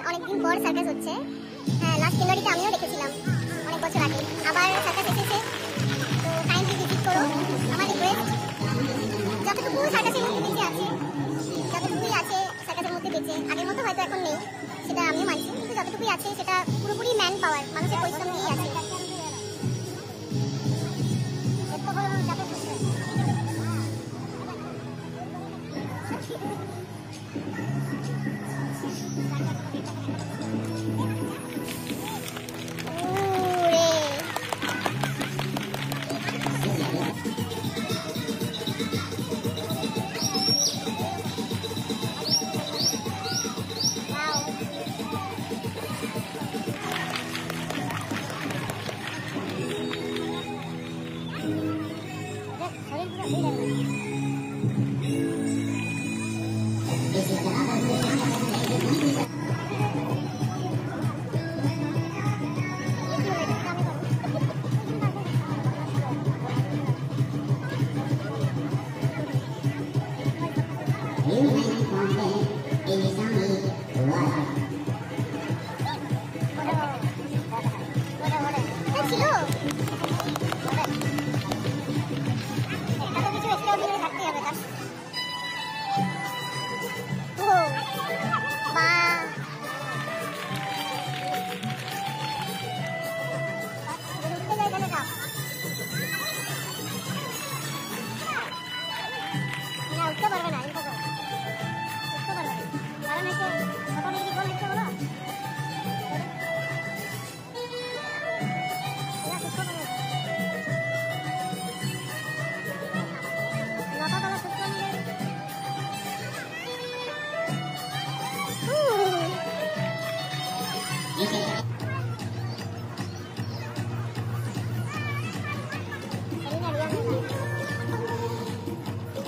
অনেকদিন পর সার্কাস হচ্ছে। হ্যাঁ, লাস্ট জানুয়ারিতে আমিও দেখেছিলাম অনেক বছর আগে। আবার সার্কাস এসেছে, তো কাইন্ডলি ভিজিট করো। আমার রিকোয়েস্ট, যতটুকু সার্কাসের মধ্যে বেঁচে আছে, যতটুকুই আছে সার্কাসের মধ্যে বেঁচে, আগের মতো হয়তো এখন নেই, সেটা আমিও মানছি, কিন্তু যতটুকুই আছে সেটা পুরোপুরি ম্যান পাওয়ার, মানুষের পরিশ্রম দিয়েই আছে।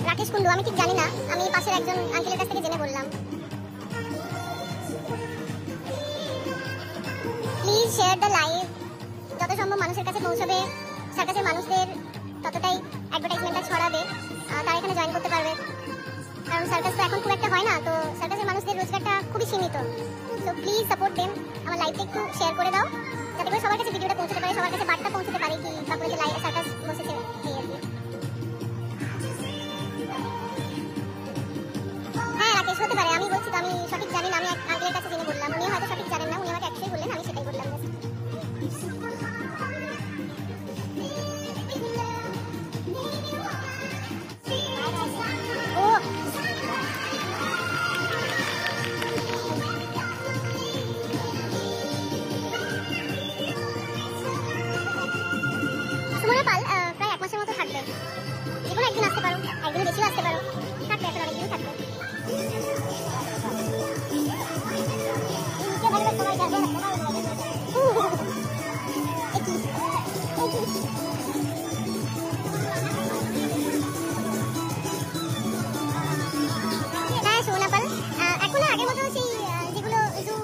রাকেশ কুন্ডু, আমি ঠিক জানি না, আমি পাশের একজন আঙ্কেলের কাছ থেকে জেনে বললাম। প্লিজ শেয়ার দ্য লাইভ, যত সম্ভব মানুষের কাছে পৌঁছাবে, সার্কাসের মানুষদের ততটাই অ্যাডভার্টাইজমেন্টটা ছড়াবে, তারা এখানে জয়েন করতে পারবে। কারণ সার্কাস তো এখন খুব একটা হয় না, তো সার্কাসের মানুষদের রোজগারটা খুবই সীমিত। তো প্লিজ সাপোর্ট দেম। আমার লাইভটা একটু শেয়ার করে দাও, যাতে করে সবার কাছে ভিডিওটা পৌঁছতে পারে, সবার কাছে বার্তা পৌঁছতে পারে কি বাঁকুড়াতে লাইভ সার্কাস বসেছে এই আর কি। হ্যাঁ রাকেশ, হতে পারে, আমি বলছি তো আমি সঠিক জানি না, আমি আঙ্কেলের কাছে জেনে বললাম, উনি হয়তো সঠিক জানেন না, উনি আমাকে একটাই বললেন, আমি সেটাই বললাম। সুমনা পাল প্রায় 1 মাসের মতো থাকবে, যেকোনো একদিন আসতে পারো, একদিন বেশিও আসতে পারো, থাকবে, এখন অনেকদিন থাকবে। হ্যাঁ সুমনা পাল, এখনো আগের মতো সেই যেগুলো জু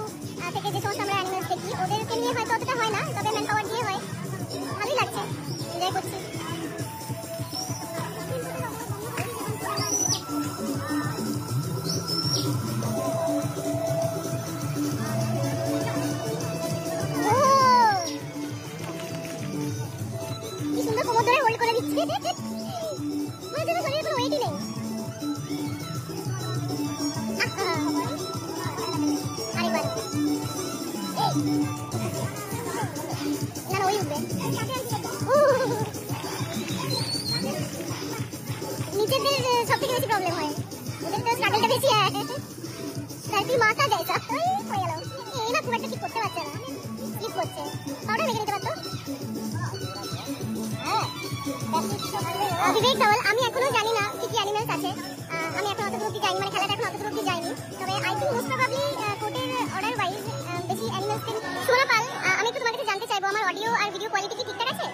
থেকে যে সমস্ত আমরা অ্যানিমেলস দেখি ওদেরকে নিয়ে হয়তো অতটা হয় না, তবে ম্যান পাওয়ার দিয়ে হয়, ভালোই লাগছে, এনজয় করছি। কি সুন্দর কোমর ধরে হোল্ড করে দিচ্ছে, মনে হচ্ছে শরীরে কোনো ওয়েটই নেই। আরেকবার না না ওই উঠবে, নিচেদের সব থেকে বেশি প্রবলেম হয়, ওদের তো স্ট্রাগলটা বেশি হয়, তাই তুই মাথা যায় সব হয়ে গেল। এই না খুব একটা ঠিক করতে পারছে না, স্লিপ করছে, পাউডার মেখে নিতে পারতো। বিবেক ধওয়াল, আমি এখনো জানি না কি কি অ্যানিমেলস আছে, আমি এখন অতদূর অব্দি যাইনি, মানে খেলাটা এখন অতদূর অব্দি যাইনি, তবে আই থিঙ্ক মোস্ট প্রবাবলি কোর্টের অর্ডার ওয়াইজ বেশি অ্যানিমেলস কে। সুমনা পাল, আমি একটু তোমার কাছে জানতে চাইবো আমার অডিও আর ভিডিও কোয়ালিটি কি ঠিকঠাক আছে?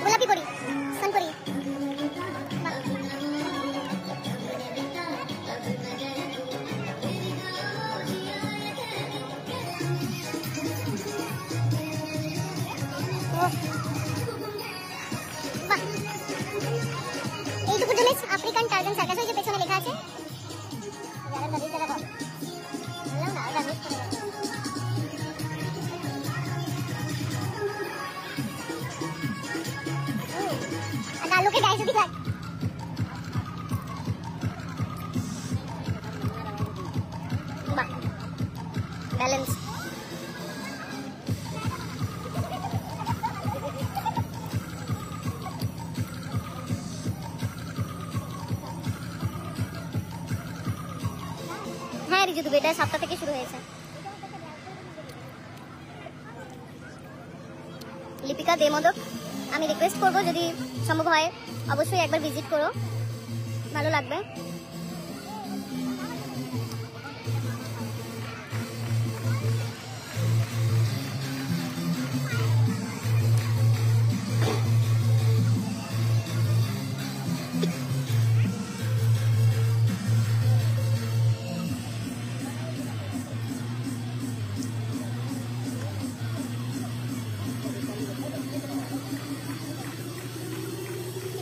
গোলাপি পরি, সনপরি, বাহ গার্ডেন সার্কাস ওই যে পেছনে লেখা আছে। আর লোকে গায়ে যদি থাকে ব্যালেন্স। হ্যাঁ রিজু দুবে, এটা 7টা থেকে শুরু হয়েছে। লিপিকা দে মোদক, আমি রিকোয়েস্ট করবো যদি সম্ভব হয় অবশ্যই একবার ভিজিট করো, ভালো লাগবে।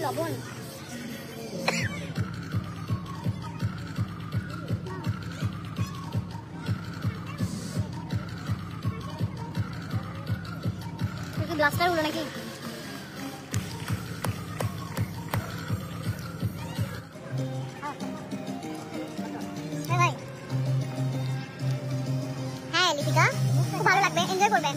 লবণ ব্লাস্টার হলো নাকি? হ্যাঁ লিপিকা, খুব ভালো লাগবে, এনজয় করবে।